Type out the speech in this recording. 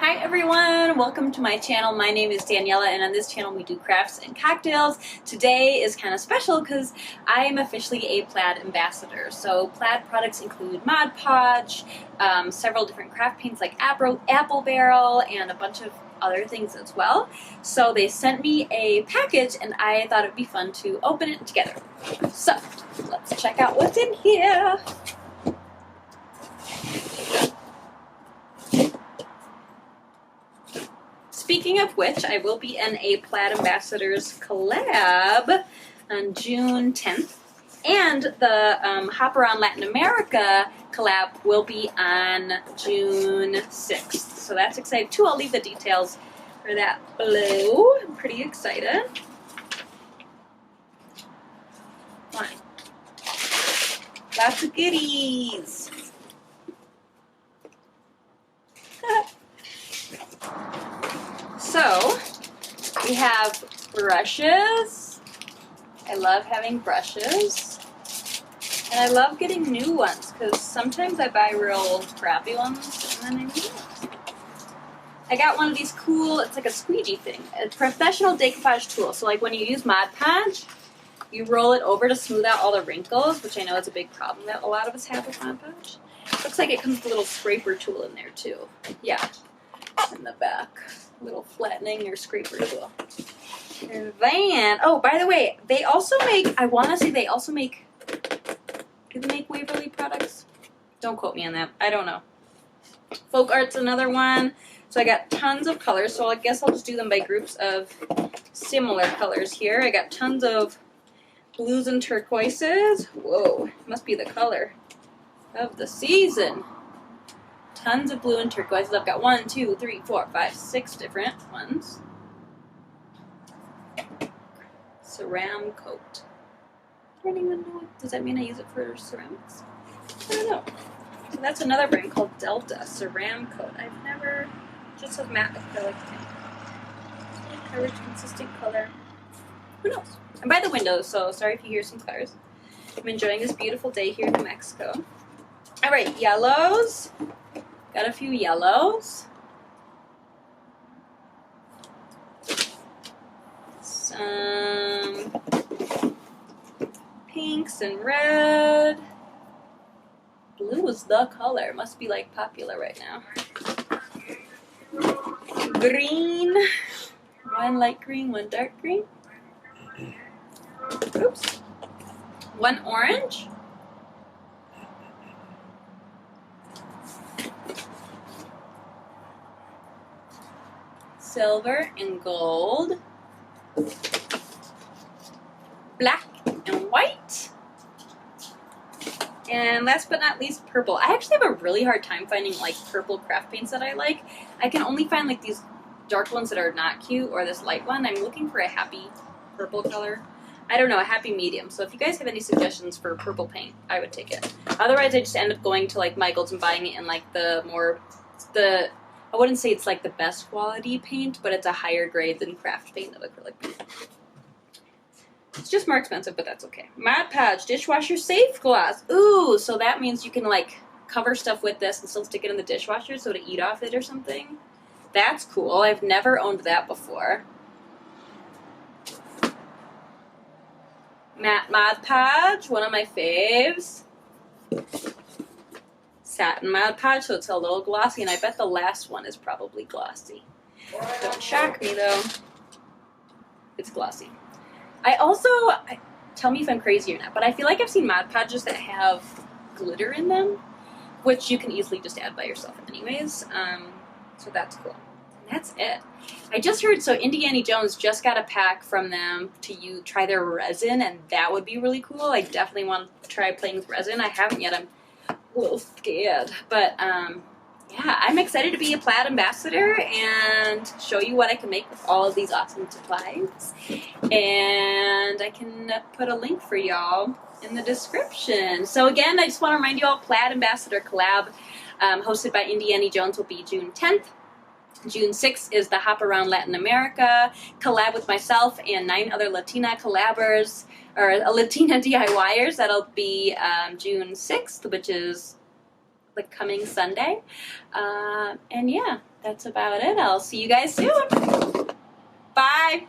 Hi everyone, welcome to my channel. My name is Daniela and on this channel we do crafts and cocktails. Today is kind of special because I am officially a Plaid ambassador. So Plaid products include Mod Podge, several different craft paints like Apple Barrel, and a bunch of other things as well. So they sent me a package and I thought it would be fun to open it together. So let's check out what's in here. Speaking of which, I will be in a Plaid Ambassador's collab on June 10th, and the Hop Around Latin America collab will be on June 6th. So that's exciting too. I'll leave the details for that below. I'm pretty excited. Fine. Lots of goodies. So, we have brushes. I love having brushes. And I love getting new ones because sometimes I buy real crappy ones and then I need it. I got one of these cool, it's like a squeegee thing, a professional decoupage tool. So like when you use Mod Podge, you roll it over to smooth out all the wrinkles, which I know is a big problem that a lot of us have with Mod Podge. Looks like it comes with a little scraper tool in there too. Yeah, in the back. A little flattening or scraper tool. And then, oh, by the way, they also make, I want to say they also make, do they make Waverly products? Don't quote me on that. I don't know. Folk Art's another one. So I got tons of colors, so I guess I'll just do them by groups of similar colors here. I got tons of blues and turquoises. Whoa, must be the color of the season. Tons of blue and turquoises. I've got 1, 2, 3, 4, 5, 6 different ones. Ceram coat. I don't even know. Does that mean I use it for ceramics? I don't know. So that's another brand called Delta Ceram Coat. I've never, just says matte acrylic paint. Coverage, consistent color. Who knows? I'm by the window, so sorry if you hear some cars. I'm enjoying this beautiful day here in New Mexico. All right, yellows. Got a few yellows. Some pinks and red. Blue is the color. Must be like popular right now. Green. One light green, one dark green. Oops. One orange. Silver and gold. Black and white. And last but not least, purple. I actually have a really hard time finding like purple craft paints that I like. I can only find like these dark ones that are not cute or this light one. I'm looking for a happy purple color. I don't know, a happy medium. So if you guys have any suggestions for purple paint, I would take it. Otherwise, I just end up going to like Michael's and buying it in like the I wouldn't say it's like the best quality paint, but it's a higher grade than craft paint of acrylic paint. It's just more expensive, but that's okay. Mod Podge dishwasher safe gloss. Ooh, so that means you can like cover stuff with this and still stick it in the dishwasher so to eat off it or something. That's cool. I've never owned that before. Matte Mod Podge, one of my faves. Satin Mod Podge, so it's a little glossy, and I bet the last one is probably glossy. Don't shock me though. It's glossy. I also, tell me if I'm crazy or not, but I feel like I've seen Mod Podges that have glitter in them, which you can easily just add by yourself anyways, so that's cool. And that's it. I just heard, so Indiana Jones just got a pack from them to try their resin, and that would be really cool. I definitely want to try playing with resin. I haven't yet. I'm a little scared, but yeah, I'm excited to be a Plaid ambassador and show you what I can make with all of these awesome supplies. And I can put a link for y'all in the description. So again, I just want to remind you all, Plaid Ambassador collab hosted by Indiana Jones will be June 10th. June 6th is the Hop Around Latin America collab with myself and 9 other Latina collabers, or Latina DIYers. That'll be June 6th, which is the coming Sunday. And yeah, that's about it. I'll see you guys soon. Bye.